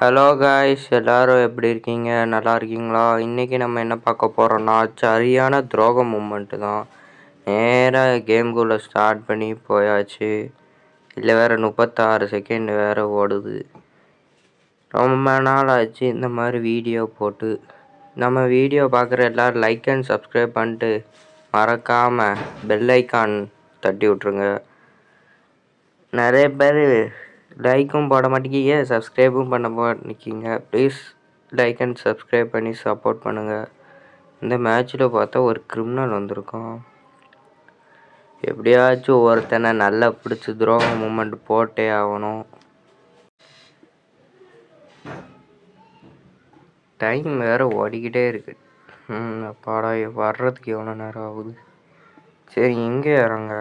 Hello guys, எல்லாரும் எப்படி இருக்கீங்க? நல்லா இருக்கீங்களா? இன்றைக்கி நம்ம என்ன பார்க்க போகிறோன்னா, சரியான துரோக மூமெண்ட்டு தான். நேராக கேம்குள்ளே ஸ்டார்ட் பண்ணி போயாச்சு. இல்லை வேறு 36 செகண்ட் வேறு ஓடுது. ரொம்ப நாள் ஆச்சு இந்த மாதிரி வீடியோ போட்டு. நம்ம வீடியோ பார்க்குற எல்லோரும் லைக் அண்ட் சப்ஸ்கிரைப் பண்ணிட்டு மறக்காமல் பெல் ஐக்கான் தட்டி விட்ருங்க. நிறைய பேர் லைக்கும் போட மாட்டேங்கிங்க, சப்ஸ்கிரைபும் பண்ண மாட்டேங்கிங்க. ப்ளீஸ் லைக் அண்ட் சப்ஸ்கிரைப் பண்ணி சப்போர்ட் பண்ணுங்கள். இந்த மேட்ச்சில் பார்த்தா ஒரு கிரிமினல் வந்திருக்கான். எப்படியாச்சும் ஒருத்தனை நல்லா பிடிச்சி துரோக மூமெண்ட் போட்டே ஆகணும். டைம் வேறு ஓடிக்கிட்டே இருக்கு. அப்பாடா, வர்றதுக்கு எவ்வளோ நேரம் ஆகுது? சரி, எங்கே இறங்க?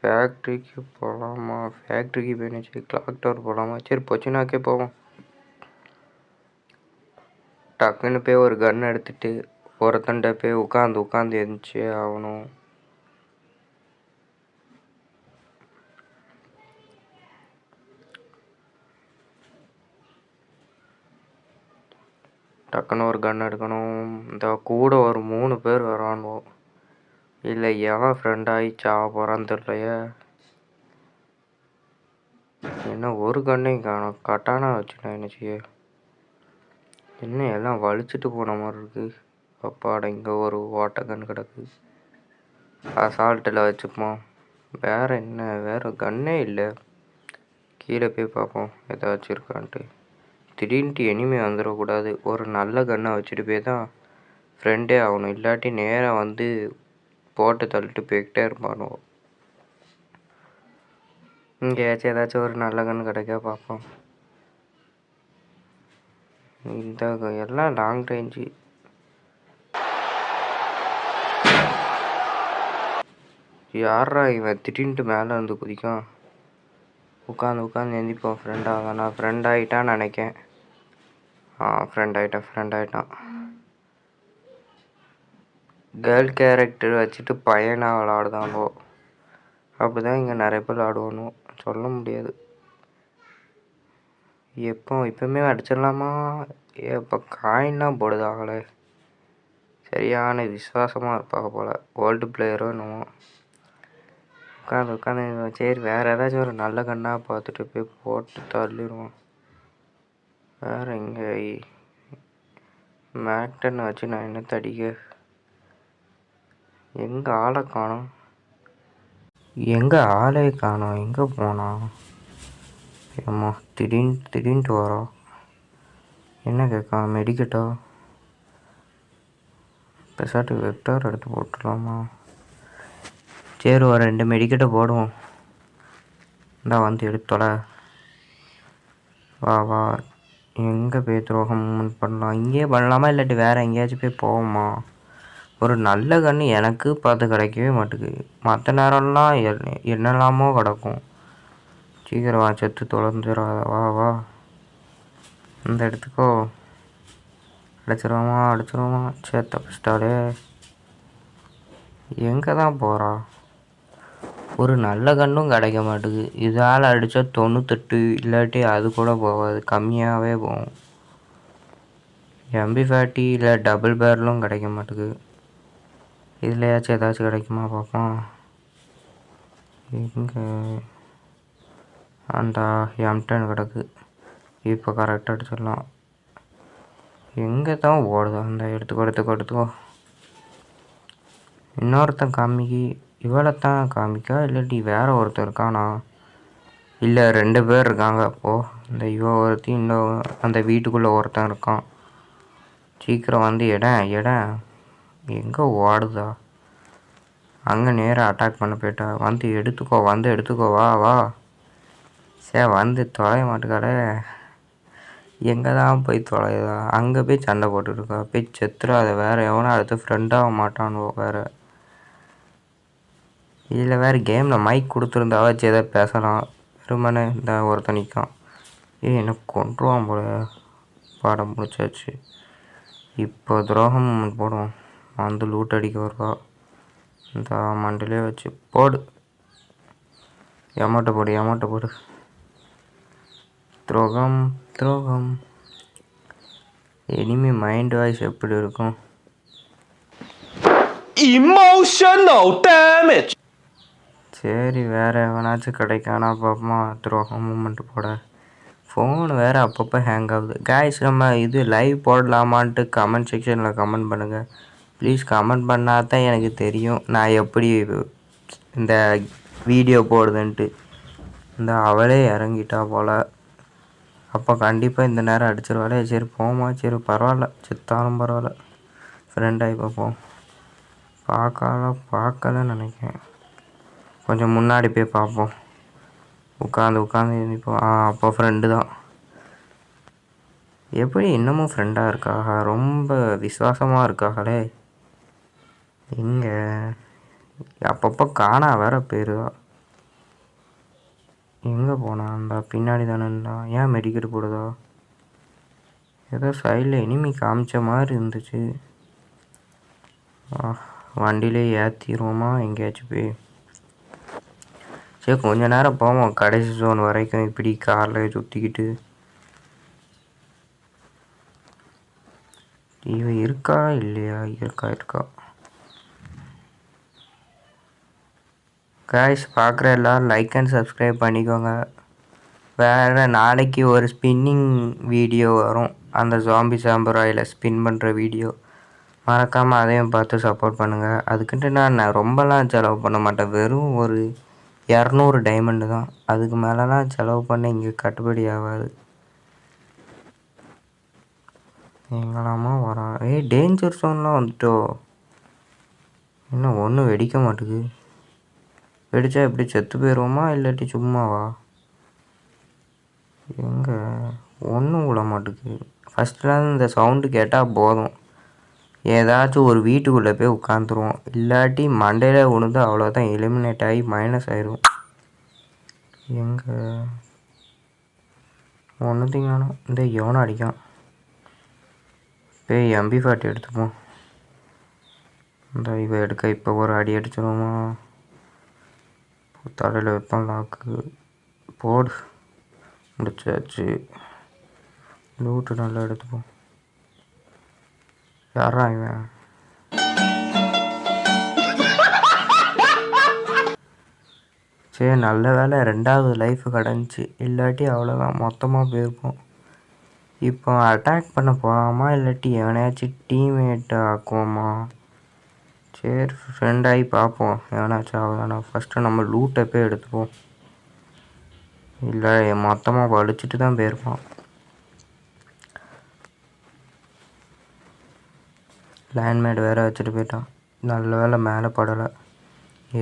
ஃபேக்ட்ரிக்கு போகலாமா? ஃபேக்ட்ரிக்கு போயிடுச்சு. கிளாக் டவர் போகலாமா? சரி, பொச்சினாக்கே போவோம். டக்குன்னு போய் ஒரு கன் எடுத்துட்டு ஒருத்தன்ட்ட போய் உட்காந்து எழுந்துச்சே ஆகணும். டக்குன்னு ஒரு கன் எடுக்கணும். இந்த கூட ஒரு 3 பேர் வரானோ, இல்லை எவன் ஃப்ரெண்டாகி சாவ போகிறான்னு தெரியலையே. என்ன ஒரு கண்ணையும் காணும்? கட்டானா வச்சுட்டேன் என்னச்சு. என்ன எல்லாம் வலிச்சுட்டு போன மாதிரி இருக்கு. அப்பாடா, இங்கே ஒரு ஓட்ட கன் கிடக்கு. அசால்ட்டில் வச்சுப்போம். வேறு என்ன? வேறு கன்னே இல்லை. கீழே போய் பார்ப்போம் ஏதாச்சும் இருக்கான்ட்டு. திடீர்னுட்டு எனிமே வந்துடக்கூடாது. ஒரு நல்ல கன்னை வச்சுட்டு போய் தான் ஃப்ரெண்டே ஆகணும். இல்லாட்டி நேராக வந்து போட்டு தள்ளிட்டு போய்கிட்டே இருப்பானோ. இங்கேயாச்சும் ஏதாச்சும் ஒரு நல்ல கன்று கிடைக்க பார்ப்போம். இந்த எல்லாம் லாங் ரேஞ்சு. யாரா இவன் திடீர்னுட்டு மேலே வந்து குதிக்கான்? உட்காந்து எந்திப்போம். ஃப்ரெண்டாக நான் ஃப்ரெண்ட் ஆகிட்டான்னு நினைக்கேன். ஃப்ரெண்ட் ஆகிட்டான். கேர்ள் கேரக்டர் வச்சுட்டு பையனாக விளாடுதானோ. அப்படி தான் இங்கே நிறைய பேர் விளாடுவானோ, சொல்ல முடியாது. இப்போவுமே அடிச்சிடலாமா? இப்போ காயின்லாம் போடுதாங்களே. சரியான விசுவாசமாக இருப்பாங்க போல். ஓல்டு பிளேயரும் என்னமோ. உட்காந்து சரி, வேறு ஏதாச்சும் ஒரு நல்ல கண்ணாக பார்த்துட்டு போய் போட்டு தள்ளிடுவோம். வேறு இங்கே மேக்டனை வச்சு நான் என்ன தடிக்க? எங்கே ஆளே காணோம்? எங்கே போனான்? ஏம்மா திடீர்னுட்டு வரோம். என்ன கேட்கான்? மெடிக்கட்டா? பெசாட்டு வெக்டார் எடுத்து போட்டுடலாமா? சரி, ஒரு 2 மெடிக்கெட்டை போடுவோம். இந்தா வந்து எடுத்தோட. வா எங்கே போய் துரோகம் மூமெண்ட் பண்ணலாம்? இங்கேயே பண்ணலாமா இல்லாட்டி வேறு எங்கேயாச்சும் போய் போவோமா? ஒரு நல்ல கன்று எனக்கு பார்த்து கிடைக்கவே மாட்டேங்குது. மற்ற நேரம்லாம் என்னெல்லாமோ கிடக்கும். சீக்கிரம் வா, செத்து தொலைஞ்சிடாத. வா இந்த இடத்துக்கோ. அடிச்சிருவோமா? சரி, தப்பிச்சிட்டாலே. எங்கே தான் போகிறா? ஒரு நல்ல கன்றும் கிடைக்க மாட்டேங்குது. இதால் அடித்தா 98, இல்லாட்டி அது கூட போகாது, கம்மியாகவே போகும். MP40 இல்லை டபுள் பேரலும் கிடைக்க மாட்டேங்குது. இதுலையாச்சும் ஏதாச்சும் கிடைக்குமா பார்ப்போம். எங்கே? அந்த M10 கிடக்கு. இப்போ கரெக்டாக அடிச்சிடலாம். எங்கே தான் ஓடுதோ அந்த எடுத்துக்கோ. இன்னொருத்தன் காமிக்கி. இவளைத்தான் காமிக்கா இல்லாட்டி வேறு ஒருத்தர் இருக்கானா? இல்லை, 2 பேர் இருக்காங்க. அப்போது இந்த இவன் ஒருத்தி, இன்னும் அந்த வீட்டுக்குள்ளே ஒருத்தன் இருக்கான். சீக்கிரம் வந்து இடம் எங்கே ஓடுதா? அங்கே நேராக அட்டாக் பண்ண போயிட்டா. வந்து எடுத்துக்கோ. வா. சரி, வந்து தொலைய மாட்டேக்காடே. எங்கே தான் போய் தொலையுதா? அங்கே போய் சண்டை போட்டுருக்கா. போய் செத்துறாத. வேறு எவனோ அடுத்து ஃப்ரெண்டாக மாட்டானோ வேறு. இதில் வேறு கேமில் மைக் கொடுத்துருந்தாவாச்சும் எதாவது பேசலாம். வெறுமனே இந்த ஒருத்தன் நிற்கான். என்ன கொண்டுருவான் போல. பாடம் முடிச்சாச்சு. இப்போ துரோகம் போடுவோம். வந்து லூட் அடிக்க வருவா. இந்த மண்டிலே வச்சு போடு. எமௌண்ட்டை போடு. துரோகம் துரோகம். இனிமே மைண்ட் வாய்ஸ் எப்படி இருக்கும்? Emotional damage. சரி, வேறு எவனாச்சும் கிடைக்கானா பார்ப்போமா துரோகம் மூமெண்ட் போட. ஃபோன் வேறு அப்பப்போ ஹேங் ஆகுது. காய்ஸ், நம்ம இது லைவ் போடலாமான்ட்டு கமெண்ட் செக்ஷனில் கமெண்ட் பண்ணுங்கள் ப்ளீஸ். கமெண்ட் பண்ணால் தான் எனக்கு தெரியும் நான் எப்படி இந்த வீடியோ போடுதுன்ட்டு. இந்த அவளே இறங்கிட்டா போல். அப்போ கண்டிப்பாக இந்த நேரம் அடிச்சிருவாளே. சரி போமா, சரி பரவாயில்ல, செத்தாலும் பரவாயில்ல. ஃப்ரெண்டாகி பார்ப்போம். பார்க்கலன்னு நினைக்கிறேன். கொஞ்சம் முன்னாடி போய் பார்ப்போம். உட்காந்து இருப்போம். அப்போ ஃப்ரெண்டு தான். எப்படி இன்னமும் ஃப்ரெண்டாக இருக்காக? ரொம்ப விசுவாசமாக இருக்காங்களே. இங்கே அப்பப்போ காணா வேற போயிருதா. எங்கே போனான்டா? பின்னாடி தானே இருந்தா. ஏன் மெடிக்கெட் போடுதா? ஏதோ சைடில் இனிமி காமிச்ச மாதிரி இருந்துச்சு. வண்டியிலே ஏற்றிடுவோமா எங்கேயாச்சும் போய். சரி கொஞ்ச நேரம் போவோம் கடைசி ஜோன் வரைக்கும் இப்படி காரில் சுற்றிக்கிட்டு. இவன் இருக்கா இல்லையா? இருக்கா. காய்ஸ், பார்க்குற எல்லோரும் லைக் அண்ட் சப்ஸ்கிரைப் பண்ணிக்கோங்க. வேறு நாளைக்கு ஒரு ஸ்பின்னிங் வீடியோ வரும். அந்த ஜாம்பி சாம்பராயில் ஸ்பின் பண்ணுற வீடியோ மறக்காமல் அதையும் பார்த்து சப்போர்ட் பண்ணுங்கள். அதுக்கிட்ட நான் ரொம்பலாம் செலவு பண்ண மாட்டேன். வெறும் ஒரு 200 டைமண்டு தான். அதுக்கு மேலெலாம் செலவு பண்ண இங்கே கட்டுப்படி ஆகாது. எங்களாமா வரான்? டேஞ்சர் ஜோன்லாம் வந்துட்டோ. இன்னும் ஒன்றும் வெடிக்க மாட்டுக்கு. வெடித்தா எப்படி செத்து போயிடுவோமா இல்லாட்டி சும்மாவா? எங்கே ஒன்றும் விட மாட்டுக்கு. ஃபஸ்ட்லாம் இந்த சவுண்டு கேட்டால் போதும், ஏதாச்சும் ஒரு வீட்டுக்குள்ளே போய் உட்காந்துருவோம். இல்லாட்டி மண்டையில் விழுந்து அவ்வளோதான், எலிமினேட் ஆகி மைனஸ் ஆயிடும். எங்கே ஒன்றுத்தையும் காணும். இந்த எவனை அடிக்கான். போய் MP40 எடுத்துப்போம். இந்த இவ எடுக்க இப்போ ஒரு அடி அடிச்சிடுவோமா? தலையில் வைப்போம் லாக்கு போடு. முடிச்சாச்சு. லூட்டு நல்லா எடுத்துப்போம். யாரா இவன்? சரி நல்ல வேலை 2வது லைஃப் கிடந்துச்சு. இல்லாட்டி அவ்வளோதான், மொத்தமாக போயிருப்போம். இப்போ அட்டாக் பண்ண போகலாமா இல்லாட்டி எவனையாச்சும் டீம்மேட் ஆக்குவோமா? சரி ஃப்ரெண்டாகி பார்ப்போம் எவனாச்சும் ஆகுதானா. ஃபஸ்ட்டு நம்ம லூட்டை போய் எடுத்துப்போம். இல்லை மொத்தமாக வலிச்சிட்டு தான் போயிருப்பான். லேண்ட்மேட் வேறு வச்சுட்டு போயிட்டான். நல்ல வேலை மேலே படலை.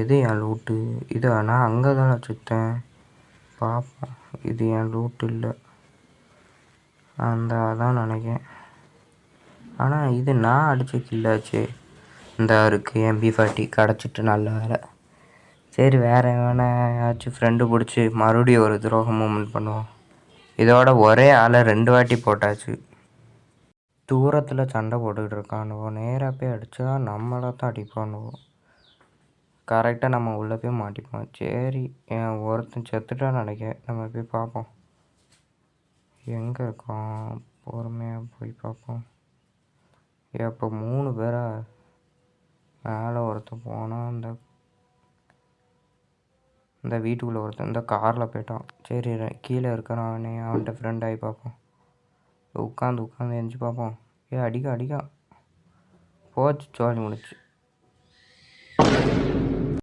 எது என் லூட்டு? இது நான் அங்கே தான் வச்சுட்டேன். பார்ப்போம். இது என் லூட்டு இல்லை, அந்த அதான் நினைக்கிறேன். ஆனால் இது நான் அடித்த கில்லாச்சு. இந்த இருக்குது MP40 கிடச்சிட்டு நல்ல வேலை. சரி வேறு எவனையாச்சும் ஃப்ரெண்டு பிடிச்சி மறுபடியும் ஒரு துரோகம் மூமெண்ட் பண்ணுவோம். இதோட ஒரே ஆளை 2 வாட்டி போட்டாச்சு. தூரத்தில் சண்டை போட்டுக்கிட்டு இருக்கானுவோ. நேராக போய் அடித்தா நம்மளை தான் அடிப்பானுவோ. கரெக்டாக நம்ம உள்ளே போய் மாட்டிப்போம். சரி ஒருத்தன் செத்துட்டான்னு நினைக்க. நம்ம போய் பார்ப்போம் எங்கே இருக்கோம். பொறுமையாக போய் பார்ப்போம். இப்போ 3 பேரா? மேலே ஒருத்தன் போனால் இந்த வீட்டுக்குள்ளே ஒருத்தன் இந்த காரில் போயிட்டான். சரி கீழே இருக்கிறான். அவன்கிட்ட ஃப்ரெண்ட் ஆகி பார்ப்போம். உட்காந்து எழுந்துச்சி பார்ப்போம். அடிக்கா போச்சு, சோழி முடிச்சு.